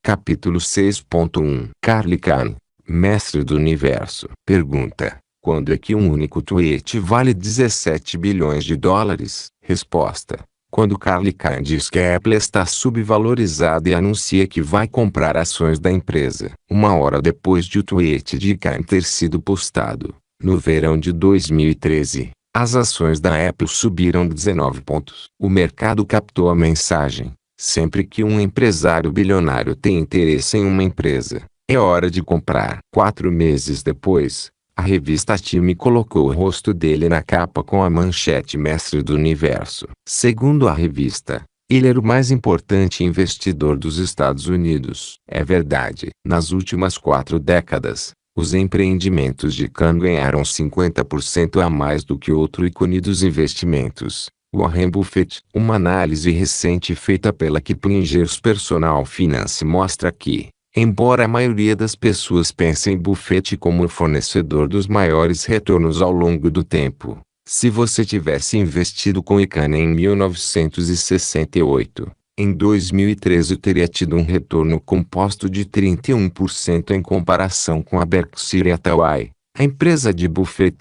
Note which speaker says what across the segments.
Speaker 1: Capítulo 6.1 Carl Icahn, mestre do universo. Pergunta: quando é que um único tweet vale 17 bilhões de dólares? Resposta: quando Carl Icahn diz que a Apple está subvalorizada e anuncia que vai comprar ações da empresa. Uma hora depois de o tweet de Icahn ter sido postado, no verão de 2013, as ações da Apple subiram 19 pontos. O mercado captou a mensagem: sempre que um empresário bilionário tem interesse em uma empresa, é hora de comprar. 4 meses depois, a revista Time colocou o rosto dele na capa com a manchete Mestre do Universo. Segundo a revista, ele era o mais importante investidor dos Estados Unidos. É verdade. Nas últimas 4 décadas, os empreendimentos de Icahn ganharam 50% a mais do que outro ícone dos investimentos, Warren Buffett. Uma análise recente feita pela Kiplinger's Personal Finance mostra que, embora a maioria das pessoas pense em Buffett como o fornecedor dos maiores retornos ao longo do tempo, se você tivesse investido com Icahn em 1968, em 2013 teria tido um retorno composto de 31% em comparação com a Berkshire Hathaway, a empresa de Buffett,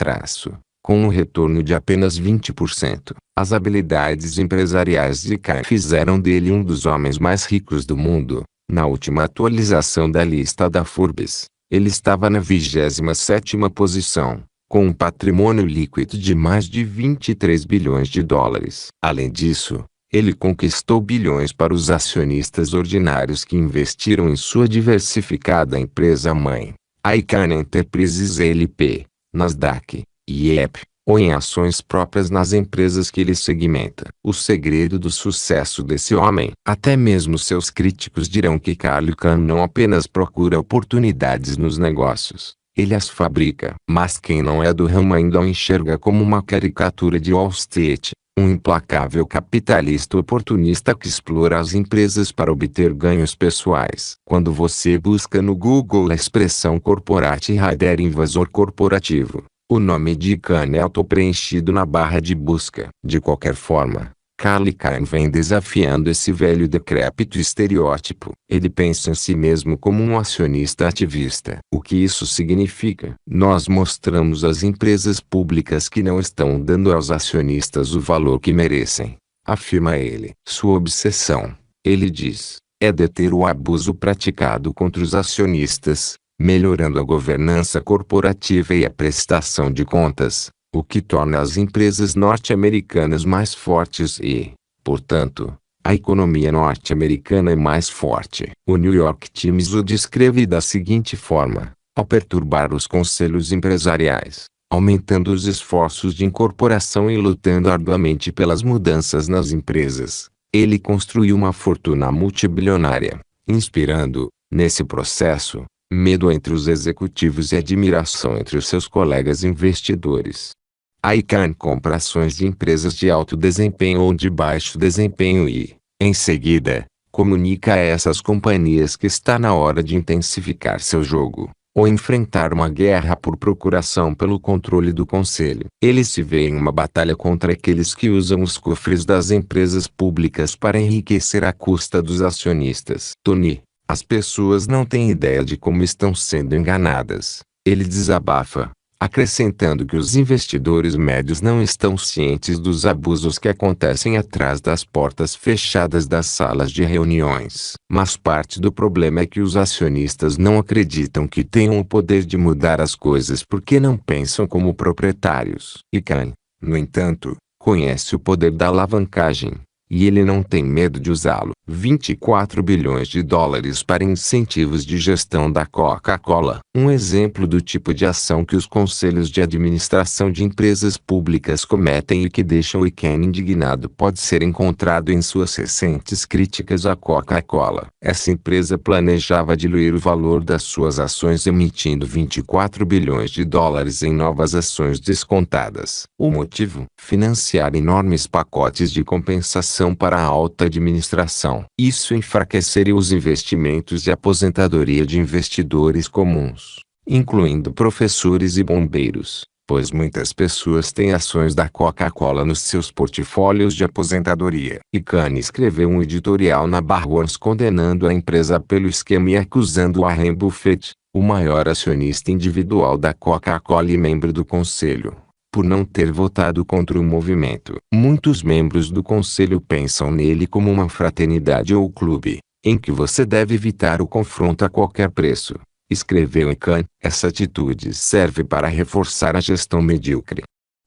Speaker 1: com um retorno de apenas 20%. As habilidades empresariais de Icahn fizeram dele um dos homens mais ricos do mundo. Na última atualização da lista da Forbes, ele estava na 27ª posição, com um patrimônio líquido de mais de 23 bilhões de dólares. Além disso, ele conquistou bilhões para os acionistas ordinários que investiram em sua diversificada empresa-mãe, a Icahn Enterprises LP, Nasdaq, IEP, ou em ações próprias nas empresas que ele segmenta. O segredo do sucesso desse homem. Até mesmo seus críticos dirão que Carl Icahn não apenas procura oportunidades nos negócios, ele as fabrica. Mas quem não é do ramo ainda o enxerga como uma caricatura de Wall Street, um implacável capitalista oportunista que explora as empresas para obter ganhos pessoais. Quando você busca no Google a expressão corporate raider invasor corporativo, o nome de Icahn é auto-preenchido na barra de busca. De qualquer forma, Carl Icahn vem desafiando esse velho decrépito estereótipo. Ele pensa em si mesmo como um acionista ativista. O que isso significa? Nós mostramos às empresas públicas que não estão dando aos acionistas o valor que merecem, afirma ele. Sua obsessão, ele diz, é deter o abuso praticado contra os acionistas, melhorando a governança corporativa e a prestação de contas, o que torna as empresas norte-americanas mais fortes e, portanto, a economia norte-americana é mais forte. O New York Times o descreve da seguinte forma: ao perturbar os conselhos empresariais, aumentando os esforços de incorporação e lutando arduamente pelas mudanças nas empresas, ele construiu uma fortuna multibilionária, inspirando, nesse processo, medo entre os executivos e admiração entre os seus colegas investidores. A Icahn compra ações de empresas de alto desempenho ou de baixo desempenho e, em seguida, comunica a essas companhias que está na hora de intensificar seu jogo, ou enfrentar uma guerra por procuração pelo controle do conselho. Ele se vê em uma batalha contra aqueles que usam os cofres das empresas públicas para enriquecer à custa dos acionistas. Tony: as pessoas não têm ideia de como estão sendo enganadas, ele desabafa, acrescentando que os investidores médios não estão cientes dos abusos que acontecem atrás das portas fechadas das salas de reuniões. Mas parte do problema é que os acionistas não acreditam que tenham o poder de mudar as coisas porque não pensam como proprietários. Icahn, no entanto, conhece o poder da alavancagem, e ele não tem medo de usá-lo. 24 bilhões de dólares para incentivos de gestão da Coca-Cola. Um exemplo do tipo de ação que os conselhos de administração de empresas públicas cometem e que deixa o Icahn indignado pode ser encontrado em suas recentes críticas à Coca-Cola. Essa empresa planejava diluir o valor das suas ações emitindo 24 bilhões de dólares em novas ações descontadas. O motivo? Financiar enormes pacotes de compensação para a alta administração. Isso enfraqueceria os investimentos de aposentadoria de investidores comuns, incluindo professores e bombeiros, pois muitas pessoas têm ações da Coca-Cola nos seus portfólios de aposentadoria. E Khan escreveu um editorial na Barron's condenando a empresa pelo esquema e acusando Warren Buffett, o maior acionista individual da Coca-Cola e membro do conselho, por não ter votado contra o movimento. Muitos membros do conselho pensam nele como uma fraternidade ou clube, em que você deve evitar o confronto a qualquer preço. Escreveu Khan, essa atitude serve para reforçar a gestão medíocre.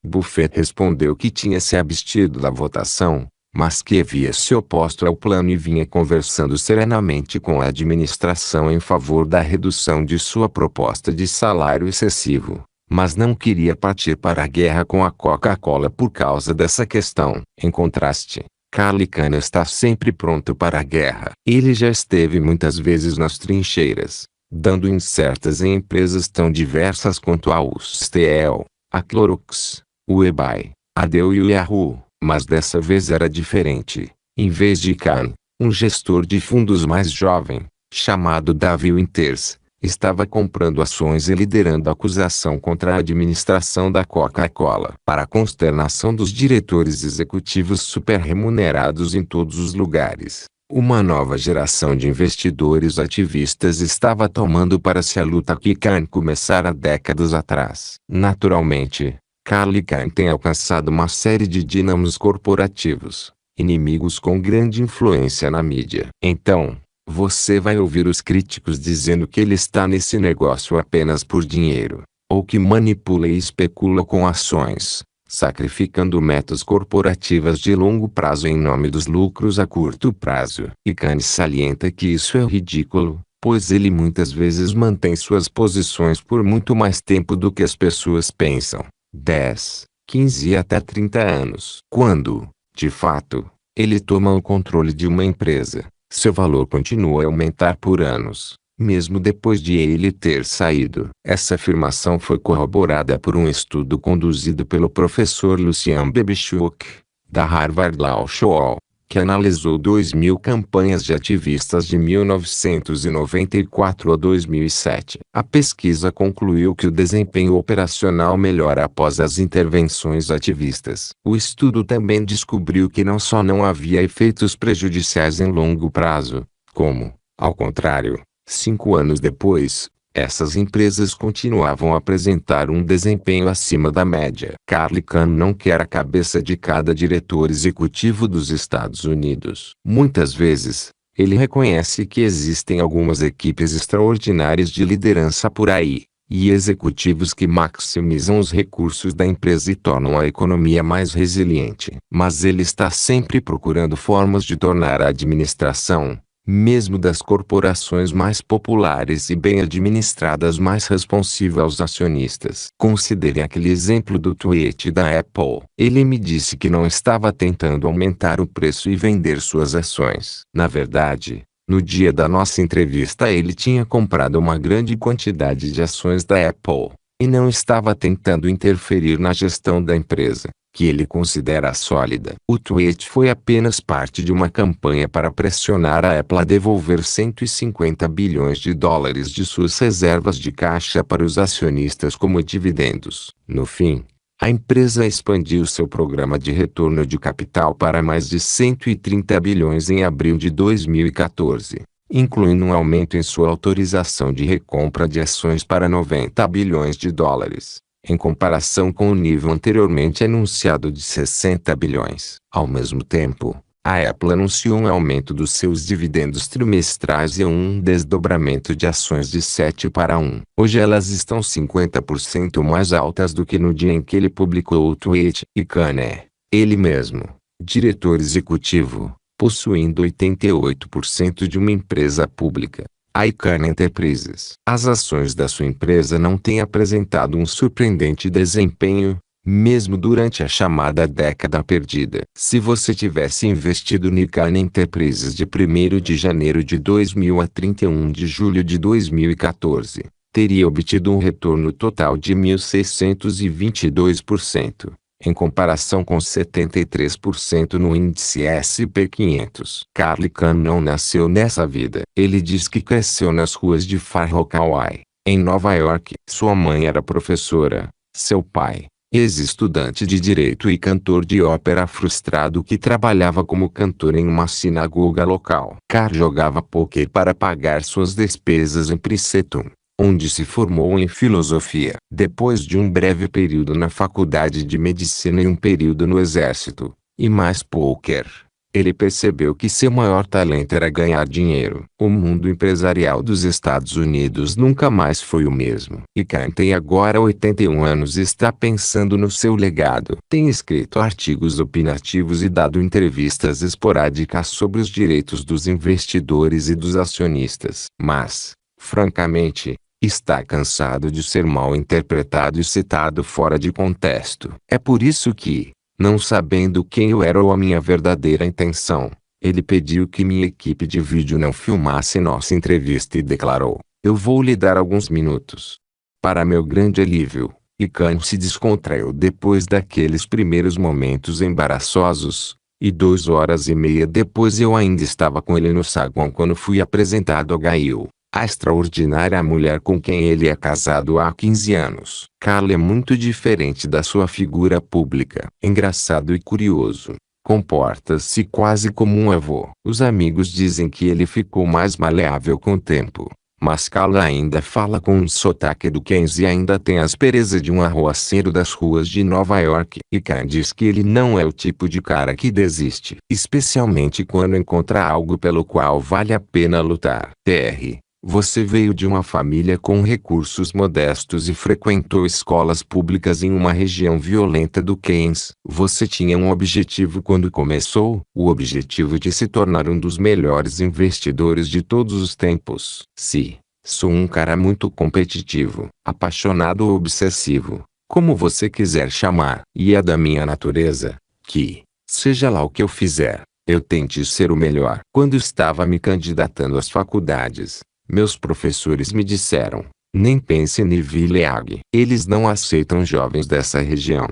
Speaker 1: Buffett respondeu que tinha se abstido da votação, mas que havia se oposto ao plano e vinha conversando serenamente com a administração em favor da redução de sua proposta de salário excessivo, mas não queria partir para a guerra com a Coca-Cola por causa dessa questão. Em contraste, Charlie Khan está sempre pronto para a guerra. Ele já esteve muitas vezes nas trincheiras, dando incertas em empresas tão diversas quanto a USTL, a Clorox, o eBay, a Dell e o Yahoo, mas dessa vez era diferente. Em vez de Khan, um gestor de fundos mais jovem, chamado David Winters, estava comprando ações e liderando a acusação contra a administração da Coca-Cola. Para a consternação dos diretores executivos super remunerados em todos os lugares, uma nova geração de investidores ativistas estava tomando para si a luta que Khan começara décadas atrás. Naturalmente, Charlie Khan tem alcançado uma série de dínamos corporativos, inimigos com grande influência na mídia. Então, você vai ouvir os críticos dizendo que ele está nesse negócio apenas por dinheiro, ou que manipula e especula com ações, sacrificando metas corporativas de longo prazo em nome dos lucros a curto prazo. E Khan salienta que isso é ridículo, pois ele muitas vezes mantém suas posições por muito mais tempo do que as pessoas pensam, 10, 15 e até 30 anos. Quando, de fato, ele toma o controle de uma empresa, seu valor continua a aumentar por anos, mesmo depois de ele ter saído. Essa afirmação foi corroborada por um estudo conduzido pelo professor Lucian Bebchuk, da Harvard Law School, que analisou 2.000 campanhas de ativistas de 1994 a 2007. A pesquisa concluiu que o desempenho operacional melhora após as intervenções ativistas. O estudo também descobriu que não só não havia efeitos prejudiciais em longo prazo, como, ao contrário, 5 anos depois, essas empresas continuavam a apresentar um desempenho acima da média. Charlie Khan não quer a cabeça de cada diretor executivo dos Estados Unidos. Muitas vezes, ele reconhece que existem algumas equipes extraordinárias de liderança por aí, e executivos que maximizam os recursos da empresa e tornam a economia mais resiliente. Mas ele está sempre procurando formas de tornar a administração, mesmo das corporações mais populares e bem administradas, mais responsiva aos acionistas. Considere aquele exemplo do tweet da Apple. Ele me disse que não estava tentando aumentar o preço e vender suas ações. Na verdade, no dia da nossa entrevista ele tinha comprado uma grande quantidade de ações da Apple, e não estava tentando interferir na gestão da empresa, que ele considera sólida. O tweet foi apenas parte de uma campanha para pressionar a Apple a devolver 150 bilhões de dólares de suas reservas de caixa para os acionistas como dividendos. No fim, a empresa expandiu seu programa de retorno de capital para mais de 130 bilhões em abril de 2014. Incluindo um aumento em sua autorização de recompra de ações para 90 bilhões de dólares, em comparação com o nível anteriormente anunciado de 60 bilhões. Ao mesmo tempo, a Apple anunciou um aumento dos seus dividendos trimestrais e um desdobramento de ações de 7 para 1. Hoje elas estão 50% mais altas do que no dia em que ele publicou o tweet. E Khan é, ele mesmo, diretor executivo, possuindo 88% de uma empresa pública, a Icahn Enterprises. As ações da sua empresa não têm apresentado um surpreendente desempenho, mesmo durante a chamada década perdida. Se você tivesse investido na Icahn Enterprises de 1º de janeiro de 2000 a 31 de julho de 2014, teria obtido um retorno total de 1.622%. Em comparação com 73% no índice S&P 500. Charlie Khan não nasceu nessa vida. Ele diz que cresceu nas ruas de Far Rockaway, em Nova York. Sua mãe era professora, Seu pai, ex-estudante de direito e cantor de ópera frustrado que trabalhava como cantor em uma sinagoga local. Carl jogava pôquer para pagar suas despesas em Princeton, onde se formou em filosofia. Depois de um breve período na faculdade de medicina e um período no exército, e mais pôquer, ele percebeu que seu maior talento era ganhar dinheiro. O mundo empresarial dos Estados Unidos nunca mais foi o mesmo. E Khan tem agora 81 anos e está pensando no seu legado. Tem escrito artigos opinativos e dado entrevistas esporádicas sobre os direitos dos investidores e dos acionistas. Mas, francamente, está cansado de ser mal interpretado e citado fora de contexto. É por isso que, não sabendo quem eu era ou a minha verdadeira intenção, ele pediu que minha equipe de vídeo não filmasse nossa entrevista e declarou: "Eu vou lhe dar alguns minutos." Para meu grande alívio, Khan se descontraiu depois daqueles primeiros momentos embaraçosos, e 2 horas e meia depois eu ainda estava com ele no saguão quando fui apresentado a Gail, a extraordinária mulher com quem ele é casado há 15 anos. Carl é muito diferente da sua figura pública. Engraçado e curioso. Comporta-se quase como um avô. Os amigos dizem que ele ficou mais maleável com o tempo. Mas Carl ainda fala com um sotaque do Queens e ainda tem a aspereza de um arruaceiro das ruas de Nova York. E Khan diz que ele não é o tipo de cara que desiste, especialmente quando encontra algo pelo qual vale a pena lutar. Tr. Você veio de uma família com recursos modestos e frequentou escolas públicas em uma região violenta do Queens. Você tinha um objetivo quando começou, o objetivo de se tornar um dos melhores investidores de todos os tempos. Sim, sou um cara muito competitivo, apaixonado ou obsessivo, como você quiser chamar. E é da minha natureza, que, seja lá o que eu fizer, eu tente ser o melhor. Quando estava me candidatando às faculdades, meus professores me disseram: nem pense em Vileag. Eles não aceitam jovens dessa região.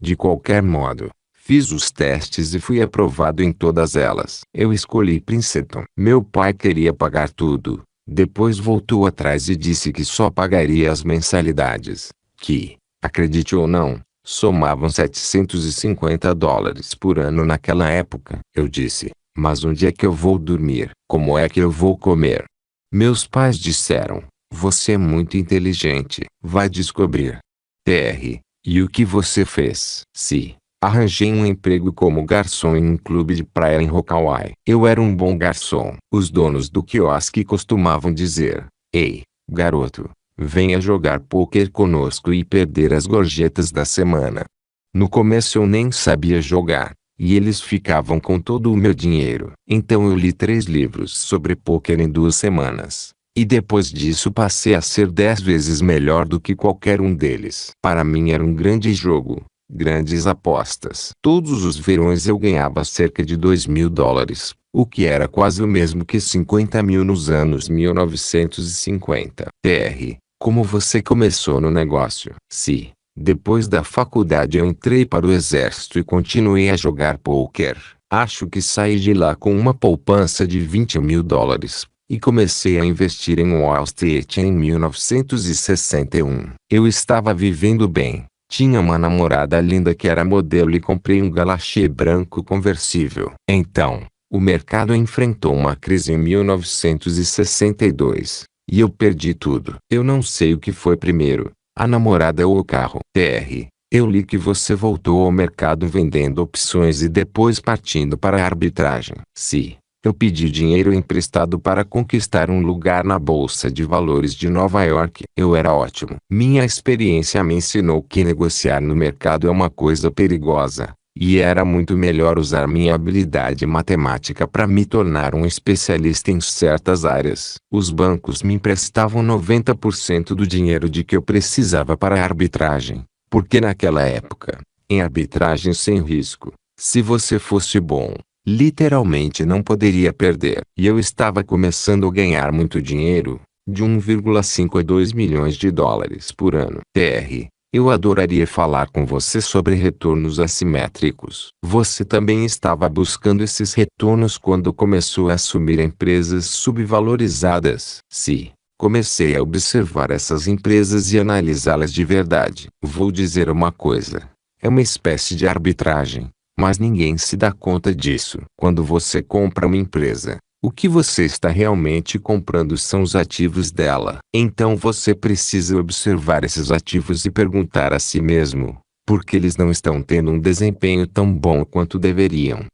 Speaker 1: De qualquer modo, fiz os testes e fui aprovado em todas elas. Eu escolhi Princeton. Meu pai queria pagar tudo. Depois voltou atrás e disse que só pagaria as mensalidades, que, acredite ou não, somavam $750 por ano naquela época. Eu disse: mas onde é que eu vou dormir? Como é que eu vou comer? Meus pais disseram: você é muito inteligente, vai descobrir. Tr. E o que você fez? Sim, arranjei um emprego como garçom em um clube de praia em Rockaway. Eu era um bom garçom. Os donos do quiosque costumavam dizer: ei, garoto, venha jogar pôquer conosco e perder as gorjetas da semana. No começo eu nem sabia jogar, e eles ficavam com todo o meu dinheiro. Então eu li 3 livros sobre pôquer em 2 semanas. E depois disso passei a ser 10 vezes melhor do que qualquer um deles. Para mim era um grande jogo, grandes apostas. Todos os verões eu ganhava cerca de $2.000, o que era quase o mesmo que 50 mil nos anos 1950. Tr. Como você começou no negócio? Sim. Depois da faculdade eu entrei para o exército e continuei a jogar pôquer. Acho que saí de lá com uma poupança de $20.000, e comecei a investir em Wall Street em 1961. Eu estava vivendo bem, tinha uma namorada linda que era modelo e comprei um Galaxy branco conversível. Então, o mercado enfrentou uma crise em 1962, e eu perdi tudo. Eu não sei o que foi primeiro, a namorada ou o carro. Tr. Eu li que você voltou ao mercado vendendo opções e depois partindo para a arbitragem. Sim, eu pedi dinheiro emprestado para conquistar um lugar na Bolsa de Valores de Nova York. Eu era ótimo. Minha experiência me ensinou que negociar no mercado é uma coisa perigosa, e era muito melhor usar minha habilidade matemática para me tornar um especialista em certas áreas. Os bancos me emprestavam 90% do dinheiro de que eu precisava para a arbitragem, porque naquela época, em arbitragem sem risco, se você fosse bom, literalmente não poderia perder. E eu estava começando a ganhar muito dinheiro, de 1,5 a 2 milhões de dólares por ano. Tr. Eu adoraria falar com você sobre retornos assimétricos. Você também estava buscando esses retornos quando começou a assumir empresas subvalorizadas. Sim, Comecei a observar essas empresas e analisá-las de verdade. Vou dizer uma coisa. É uma espécie de arbitragem, mas ninguém se dá conta disso. Quando você compra uma empresa, o que você está realmente comprando são os ativos dela. Então você precisa observar esses ativos e perguntar a si mesmo, por que eles não estão tendo um desempenho tão bom quanto deveriam.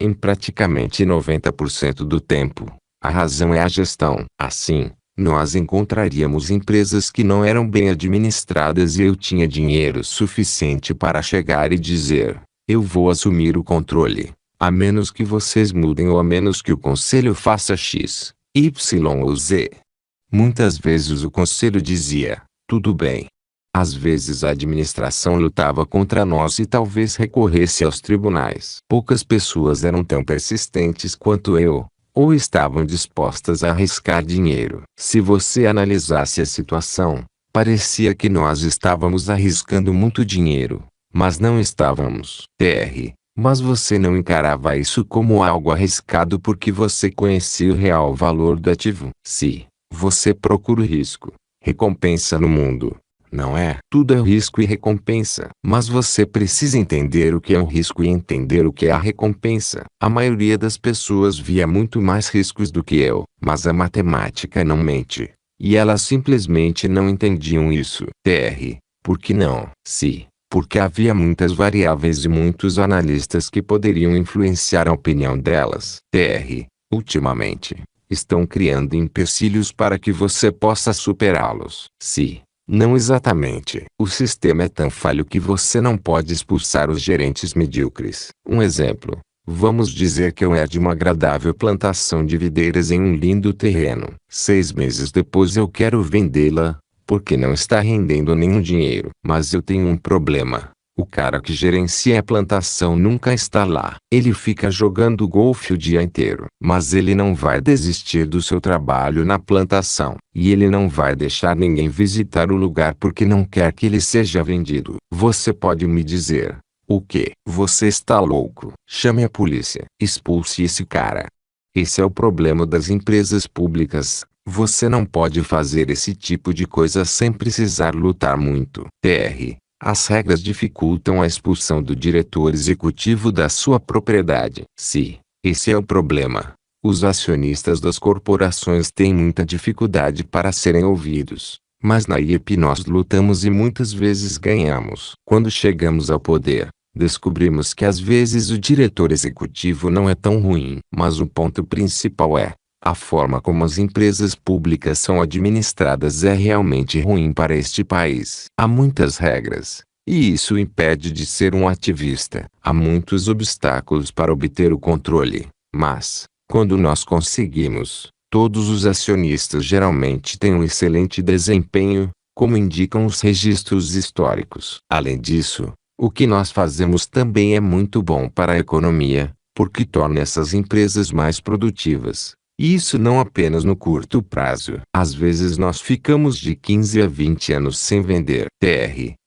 Speaker 1: Em praticamente 90% do tempo, a razão é a gestão. Assim, nós encontraríamos empresas que não eram bem administradas e eu tinha dinheiro suficiente para chegar e dizer, eu vou assumir o controle. A menos que vocês mudem ou a menos que o conselho faça X, Y ou Z. Muitas vezes o conselho dizia, tudo bem. Às vezes a administração lutava contra nós e talvez recorresse aos tribunais. Poucas pessoas eram tão persistentes quanto eu, ou estavam dispostas a arriscar dinheiro. Se você analisasse a situação, parecia que nós estávamos arriscando muito dinheiro, mas não estávamos. Mas você não encarava isso como algo arriscado porque você conhecia o real valor do ativo. Se você procura o risco, recompensa no mundo, não é? Tudo é risco e recompensa. Mas você precisa entender o que é o risco e entender o que é a recompensa. A maioria das pessoas via muito mais riscos do que eu, mas a matemática não mente. E elas simplesmente não entendiam isso. Por que não? Porque havia muitas variáveis e muitos analistas que poderiam influenciar a opinião delas. Ultimamente, estão criando empecilhos para que você possa superá-los. Não exatamente. O sistema é tão falho que você não pode expulsar os gerentes medíocres. Um exemplo. Vamos dizer que eu herde uma agradável plantação de videiras em um lindo terreno. 6 meses depois eu quero vendê-la, porque não está rendendo nenhum dinheiro. Mas eu tenho um problema. O cara que gerencia a plantação nunca está lá. Ele fica jogando golfe o dia inteiro. Mas ele não vai desistir do seu trabalho na plantação. E ele não vai deixar ninguém visitar o lugar porque não quer que ele seja vendido. Você pode me dizer, o quê? Você está louco? Chame a polícia. Expulse esse cara. Esse é o problema das empresas públicas. Você não pode fazer esse tipo de coisa sem precisar lutar muito. As regras dificultam a expulsão do diretor executivo da sua propriedade. Esse é o problema. Os acionistas das corporações têm muita dificuldade para serem ouvidos. Mas na IEP nós lutamos e muitas vezes ganhamos. Quando chegamos ao poder, descobrimos que às vezes o diretor executivo não é tão ruim. Mas o ponto principal é, a forma como as empresas públicas são administradas é realmente ruim para este país. Há muitas regras, e isso impede de ser um ativista. Há muitos obstáculos para obter o controle, mas, quando nós conseguimos, todos os acionistas geralmente têm um excelente desempenho, como indicam os registros históricos. Além disso, o que nós fazemos também é muito bom para a economia, porque torna essas empresas mais produtivas. E isso não apenas no curto prazo. Às vezes nós ficamos de 15 a 20 anos sem vender.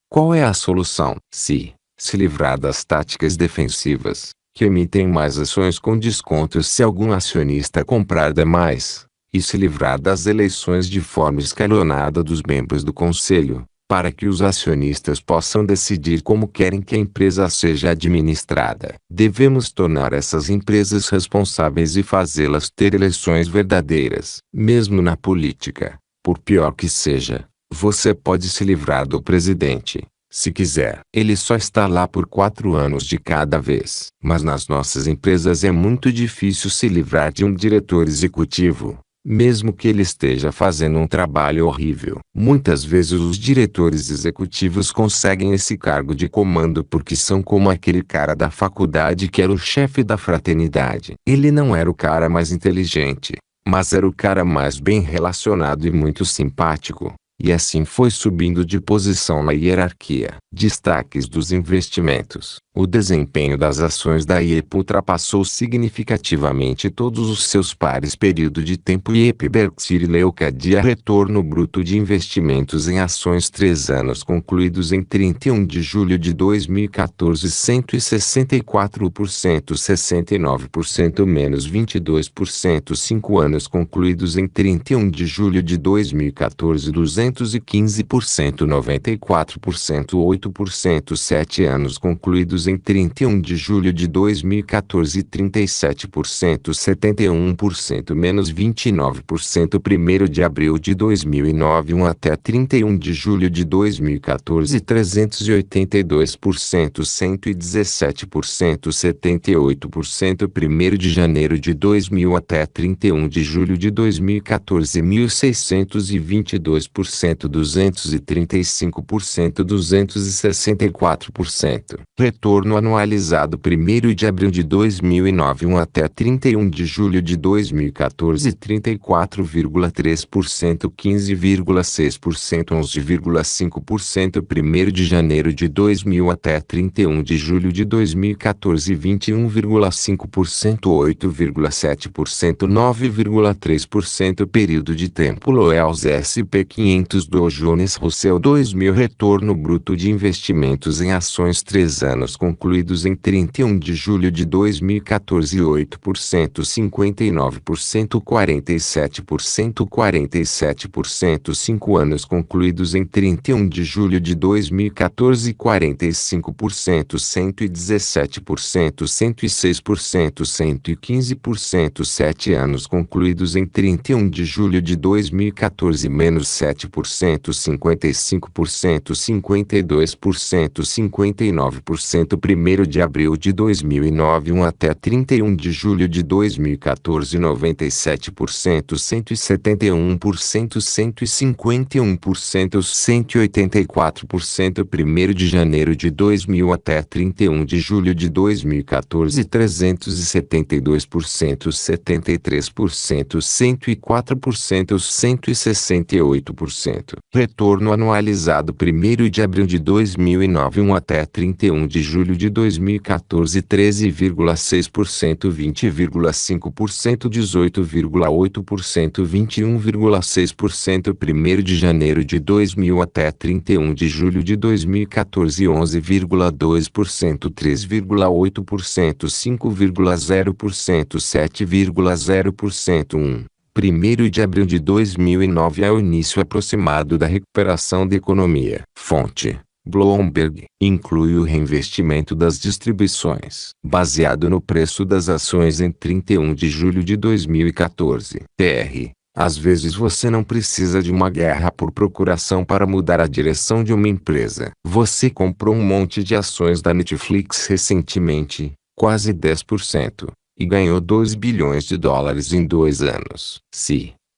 Speaker 1: Qual é a solução? Se livrar das táticas defensivas, que emitem mais ações com descontos se algum acionista comprar demais, e se livrar das eleições de forma escalonada dos membros do conselho, para que os acionistas possam decidir como querem que a empresa seja administrada. Devemos tornar essas empresas responsáveis e fazê-las ter eleições verdadeiras. Mesmo na política, por pior que seja, você pode se livrar do presidente, se quiser. Ele só está lá por 4 anos de cada vez. Mas nas nossas empresas é muito difícil se livrar de um diretor executivo, mesmo que ele esteja fazendo um trabalho horrível. Muitas vezes os diretores executivos conseguem esse cargo de comando porque são como aquele cara da faculdade que era o chefe da fraternidade. Ele não era o cara mais inteligente, mas era o cara mais bem relacionado e muito simpático. e assim foi subindo de posição na hierarquia. Destaques dos investimentos. O desempenho das ações da IEP ultrapassou significativamente todos os seus pares. Período de tempo IEP Berkshire Leucadia. Retorno bruto de investimentos em ações 3 anos concluídos em 31 de julho de 2014, 164%, 69% menos 22%. 5 anos concluídos em 31 de julho de 2014, 215%, 94%, 8%. 7 anos concluídos em 31 de julho de 2014, 37%, 71% menos 29%. 1º de abril de 2009 até 31 de julho de 2014, 382%, 117%, 78%. 1º de janeiro de 2000 até 31 de julho de 2014, 1.622%, 235%, 264%. Retorno anualizado 1º de abril de 2009 até 31 de julho de 2014, 34,3%, 15,6%, 11,5%. 1º de janeiro de 2000 até 31 de julho de 2014, 21,5%, 8,7%, 9,3%. Período de tempo Loews SP 500 Dow Jones Russell 2000. Retorno bruto de investimentos em ações 3 anos concluídos em 31 de julho de 2014, 8%, 59%, 47%, 47%. 5 anos concluídos em 31 de julho de 2014, 45%, 117%, 106%, 115%. 7 anos concluídos em 31 de julho de 2014, menos 7%, 55%, 52%, 59%. 1º de abril de 2009 até 31 de julho de 2014, 97%, 171%, 151%, 184%. 1º de janeiro de 2000 até 31 de julho de 2014, 372%, 73%, 104%, 168%. Retorno anualizado 1º de abril de 2009 até 31 de julho de 2014, 13,6%, 20,5%, 18,8%, 21,6%. 1º de janeiro de 2000 até 31 de julho de 2014, 11,2%, 3,8%, 5,0%, 7,0%. 1º de abril de 2009 é o início aproximado da recuperação da economia. Fonte: Bloomberg. Inclui o reinvestimento das distribuições, baseado no preço das ações em 31 de julho de 2014. TR. Às vezes você não precisa de uma guerra por procuração para mudar a direção de uma empresa. Você comprou um monte de ações da Netflix recentemente, quase 10%. E ganhou 2 bilhões de dólares em 2 anos.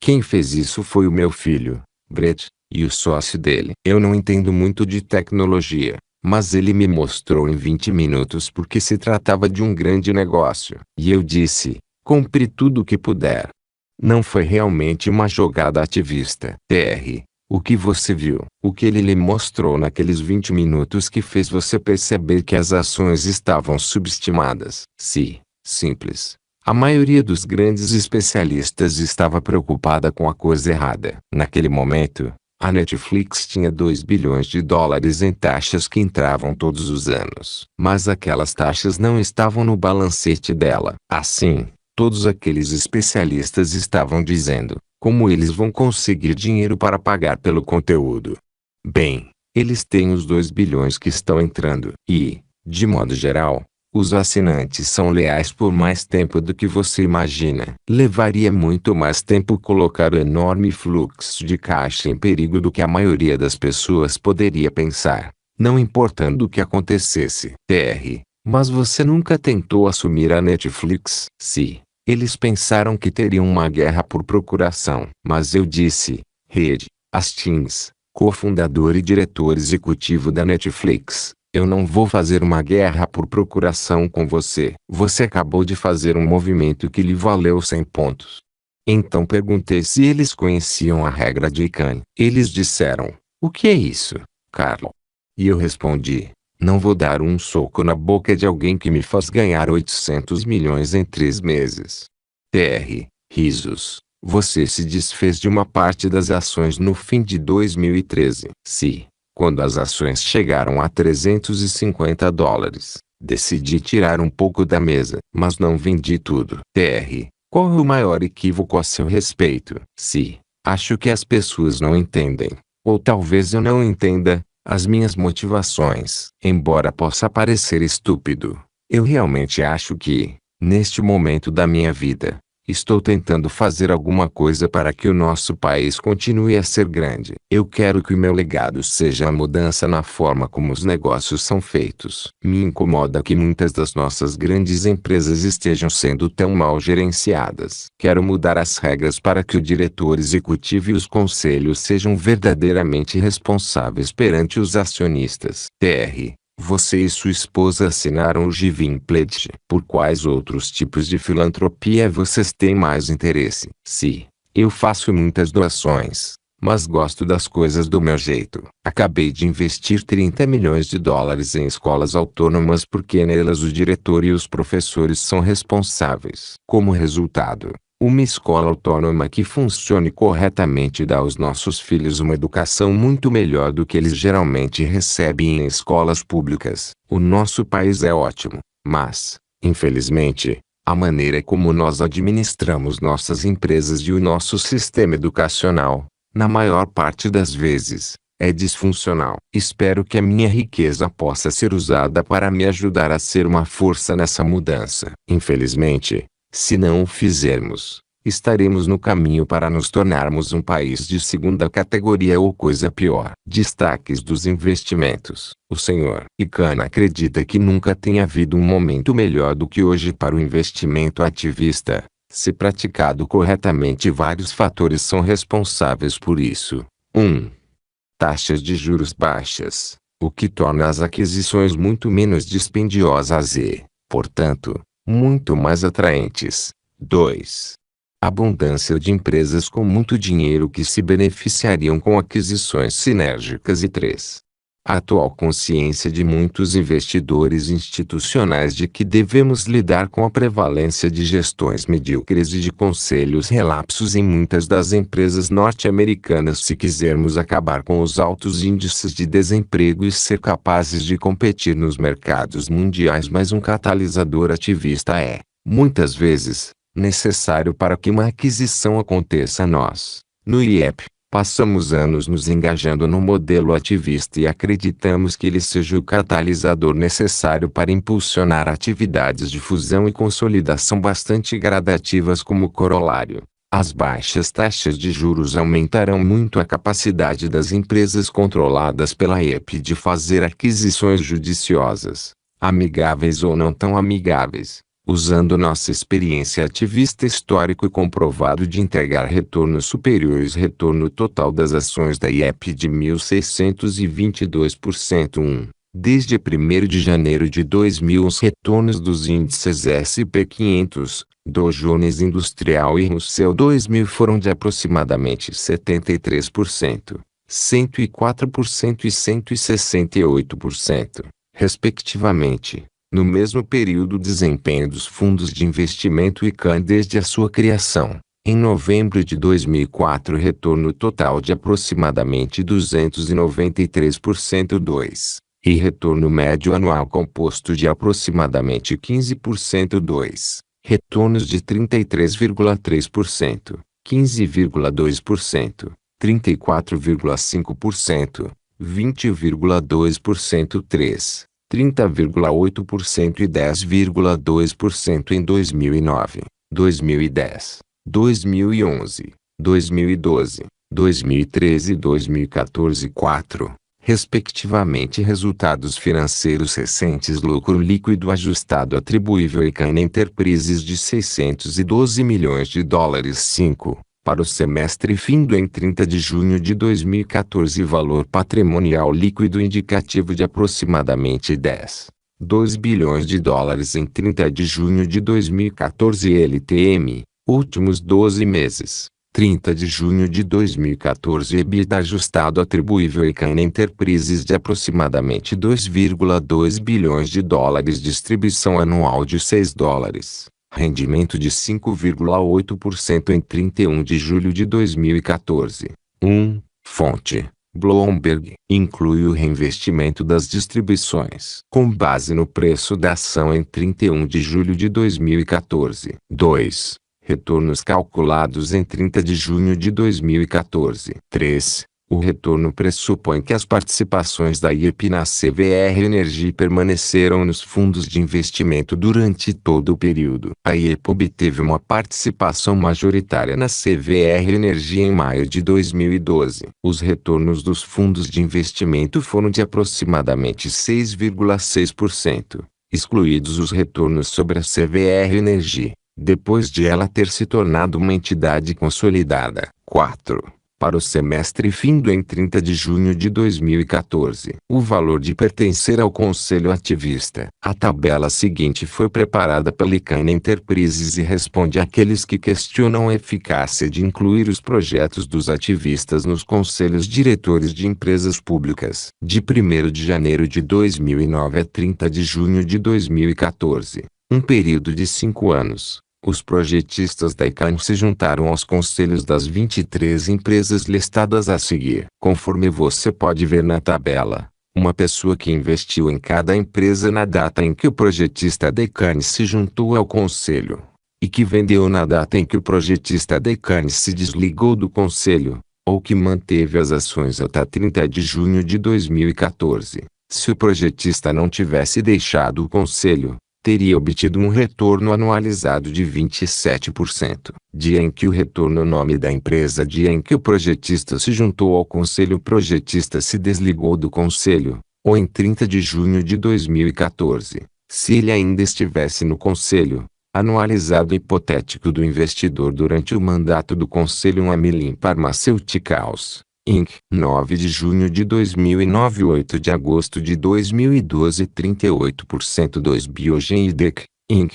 Speaker 1: Quem fez isso foi o meu filho, Brett, e o sócio dele. Eu não entendo muito de tecnologia, mas ele me mostrou em 20 minutos porque se tratava de um grande negócio. E eu disse, compre tudo o que puder. Não foi realmente uma jogada ativista. TR. O que você viu? O que ele lhe mostrou naqueles 20 minutos que fez você perceber que as ações estavam subestimadas? Simples. A maioria dos grandes especialistas estava preocupada com a coisa errada. Naquele momento, a Netflix tinha 2 bilhões de dólares em taxas que entravam todos os anos. Mas aquelas taxas não estavam no balancete dela. Assim, todos aqueles especialistas estavam dizendo, como eles vão conseguir dinheiro para pagar pelo conteúdo? Bem, eles têm os 2 bilhões que estão entrando. E, de modo geral, os assinantes são leais por mais tempo do que você imagina. Levaria muito mais tempo colocar o enorme fluxo de caixa em perigo do que a maioria das pessoas poderia pensar, não importando o que acontecesse. TR. Mas você nunca tentou assumir a Netflix? Eles pensaram que teriam uma guerra por procuração. Mas eu disse, Reed Hastings, cofundador e diretor executivo da Netflix, eu não vou fazer uma guerra por procuração com você. Você acabou de fazer um movimento que lhe valeu 100 pontos. Então perguntei se eles conheciam a regra de Icahn. Eles disseram: "O que é isso, Carlo?" E eu respondi: "Não vou dar um soco na boca de alguém que me faz ganhar 800 milhões em 3 meses." Tr. Risos. Você se desfez de uma parte das ações no fim de 2013. Se, quando as ações chegaram a $350, decidi tirar um pouco da mesa, mas não vendi tudo. Tr. Qual é o maior equívoco a seu respeito? Se, acho que as pessoas não entendem, ou talvez eu não entenda, as minhas motivações. Embora possa parecer estúpido, eu realmente acho que, neste momento da minha vida, estou tentando fazer alguma coisa para que o nosso país continue a ser grande. Eu quero que o meu legado seja a mudança na forma como os negócios são feitos. Me incomoda que muitas das nossas grandes empresas estejam sendo tão mal gerenciadas. Quero mudar as regras para que o diretor executivo e os conselhos sejam verdadeiramente responsáveis perante os acionistas. Tr. Você e sua esposa assinaram o Giving Pledge. Por quais outros tipos de filantropia vocês têm mais interesse? Se, eu faço muitas doações, mas gosto das coisas do meu jeito. Acabei de investir $30 milhões em escolas autônomas porque nelas o diretor e os professores são responsáveis. Como resultado, uma escola autônoma que funcione corretamente dá aos nossos filhos uma educação muito melhor do que eles geralmente recebem em escolas públicas. O nosso país é ótimo, mas, infelizmente, a maneira como nós administramos nossas empresas e o nosso sistema educacional, na maior parte das vezes, é disfuncional. Espero que a minha riqueza possa ser usada para me ajudar a ser uma força nessa mudança. Infelizmente, se não o fizermos, estaremos no caminho para nos tornarmos um país de segunda categoria ou coisa pior. Destaques dos investimentos. O Sr. Icahn acredita que nunca tenha havido um momento melhor do que hoje para o investimento ativista. Se praticado corretamente, vários fatores são responsáveis por isso. 1. Taxas de juros baixas, o que torna as aquisições muito menos dispendiosas e, portanto, muito mais atraentes. 2. Abundância de empresas com muito dinheiro que se beneficiariam com aquisições sinérgicas. E 3. A atual consciência de muitos investidores institucionais de que devemos lidar com a prevalência de gestões medíocres e de conselhos relapsos em muitas das empresas norte-americanas se quisermos acabar com os altos índices de desemprego e ser capazes de competir nos mercados mundiais. Mas um catalisador ativista é, muitas vezes, necessário para que uma aquisição aconteça. Nós, no IEP, passamos anos nos engajando no modelo ativista e acreditamos que ele seja o catalisador necessário para impulsionar atividades de fusão e consolidação bastante gradativas. Como corolário, as baixas taxas de juros aumentarão muito a capacidade das empresas controladas pela IEP de fazer aquisições judiciosas, amigáveis ou não tão amigáveis, usando nossa experiência ativista histórico e comprovado de entregar retornos superiores. Retorno total das ações da IEP de 1.622%. Desde 1º de janeiro de 2000 os retornos dos índices S&P 500, Dow Jones Industrial e Russell 2000 foram de aproximadamente 73%, 104% e 168%, respectivamente. No mesmo período, o desempenho dos fundos de investimento Icahn desde a sua criação, em novembro de 2004, retorno total de aproximadamente 293%. 2. E retorno médio anual composto de aproximadamente 15%. 2. Retornos de 33,3%, 15,2%, 34,5%, 20,2%. 3. 30,8% e 10,2% em 2009, 2010, 2011, 2012, 2013 e 2014. 4. Respectivamente. Resultados financeiros recentes: lucro líquido ajustado atribuível a Icahn Enterprises de $612 milhões. 5. Para o semestre findo em 30 de junho de 2014, valor patrimonial líquido indicativo de aproximadamente $10,2 bilhões em 30 de junho de 2014. LTM, Últimos 12 meses. 30 de junho de 2014, EBITDA ajustado atribuível a Icahn Enterprises de aproximadamente 2,2 bilhões de dólares, distribuição anual de $6. Rendimento de 5,8% em 31 de julho de 2014. Fonte: Bloomberg. Inclui o reinvestimento das distribuições com base no preço da ação em 31 de julho de 2014. 2. Retornos calculados em 30 de junho de 2014. 3. O retorno pressupõe que as participações da IEP na CVR Energy permaneceram nos fundos de investimento durante todo o período. A IEP obteve uma participação majoritária na CVR Energy em maio de 2012. Os retornos dos fundos de investimento foram de aproximadamente 6,6%, excluídos os retornos sobre a CVR Energy, depois de ela ter se tornado uma entidade consolidada. 4. Para o semestre findo em 30 de junho de 2014. O valor de pertencer ao Conselho Ativista. A tabela seguinte foi preparada pela Icahn Enterprises e responde àqueles que questionam a eficácia de incluir os projetos dos ativistas nos conselhos diretores de empresas públicas. De 1º de janeiro de 2009 a 30 de junho de 2014. Um período de 5 anos. Os projetistas da Icahn se juntaram aos conselhos das 23 empresas listadas a seguir. Conforme você pode ver na tabela, uma pessoa que investiu em cada empresa na data em que o projetista da Icahn se juntou ao conselho, e que vendeu na data em que o projetista da Icahn se desligou do conselho, ou que manteve as ações até 30 de junho de 2014. Se o projetista não tivesse deixado o conselho, teria obtido um retorno anualizado de 27%. Dia em que o retorno nome da empresa. Dia em que o projetista se juntou ao conselho. O projetista se desligou do conselho, ou em 30 de junho de 2014. Se ele ainda estivesse no conselho, anualizado hipotético do investidor durante o mandato do conselho. Amylin Pharmaceuticals Inc. 9 de junho de 2009 8 de agosto de 2012 38% 2 Biogen Idec, Inc.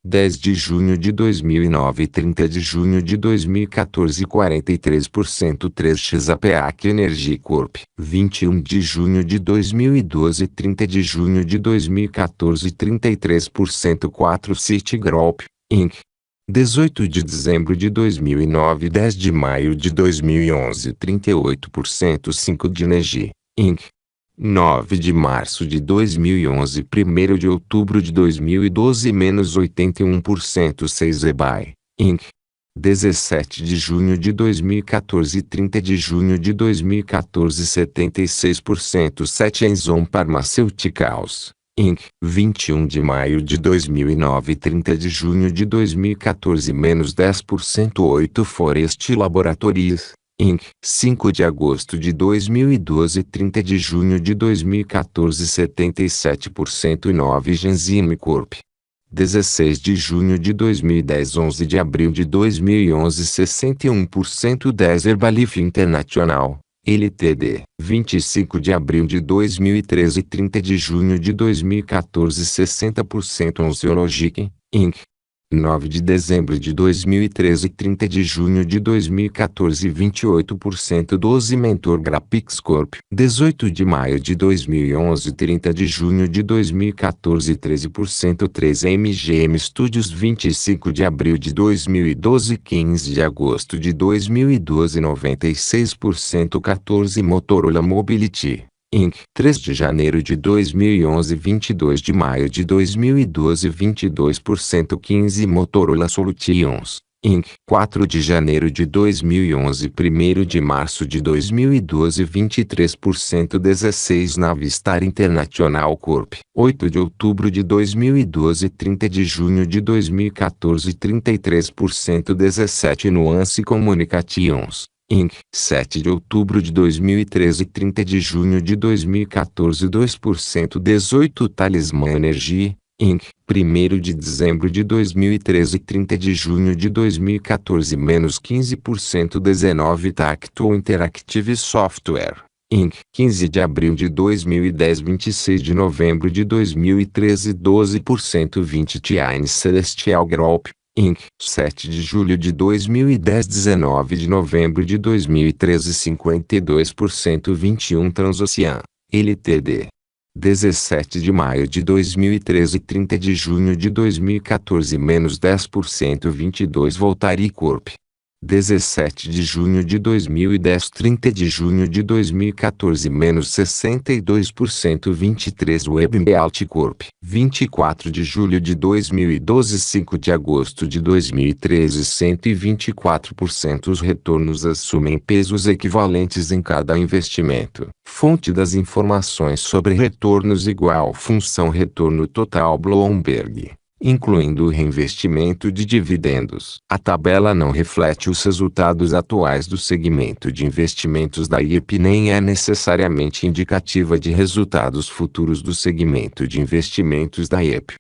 Speaker 1: 10 de junho de 2009 30 de junho de 2014 43% 3x APAC Energy Corp. 21 de junho de 2012 30 de junho de 2014 33% 4 Citigroup, Inc. 18 de dezembro de 2009 10 de maio de 2011 38% 5 de Energy, Inc. 9 de março de 2011 1º de outubro de 2012 menos 81% 6 eBay, Inc. 17 de junho de 2014 30 de junho de 2014 76% 7 Enzon Pharmaceuticals, Inc. 21 de maio de 2009 30 de junho de 2014 menos 10% 8 Forest Laboratories, Inc. 5 de agosto de 2012 30 de junho de 2014 77% 9 Genzime Corp. 16 de junho de 2010 11 de abril de 2011 61% 10 Herbalife International, Ltd. 25 de abril de 2013 30 de junho de 2014 60% Onziologic, Inc. 9 de dezembro de 2013 30 de junho de 2014 28% 12 Mentor Graphics Corp. 18 de maio de 2011 30 de junho de 2014 13% 3 MGM Studios 25 de abril de 2012 15 de agosto de 2012 96% 14 Motorola Mobility, Inc. 3 de janeiro de 2011 22 de maio de 2012 22% 15 Motorola Solutions, Inc. 4 de janeiro de 2011 1º de março de 2012 23% 16 Navistar International Corp. 8 de outubro de 2012 30 de junho de 2014 33% 17 Nuance Communications, Inc. 7 de outubro de 2013 30 de junho de 2014 2% 18 Talismã Energy, Inc. 1º de dezembro de 2013 30 de junho de 2014 menos 15% 19 Tactual Interactive Software, Inc. 15 de abril de 2010 26 de novembro de 2013 12% 20 Tian Celestial Group, Inc. 7 de julho de 2010, 19 de novembro de 2013, 52% 21 Transocean, Ltd. 17 de maio de 2013, 30 de junho de 2014, menos 10% 22 Voltari Corp. 17 de junho de 2010, 30 de junho de 2014, menos 62% 23 Webbealt Corp. 24 de julho de 2012, 5 de agosto de 2013, 124%. Os retornos assumem pesos equivalentes em cada investimento. Fonte das informações sobre retornos igual função retorno total Bloomberg, incluindo o reinvestimento de dividendos. A tabela não reflete os resultados atuais do segmento de investimentos da IEP nem é necessariamente indicativa de resultados futuros do segmento de investimentos da IEP.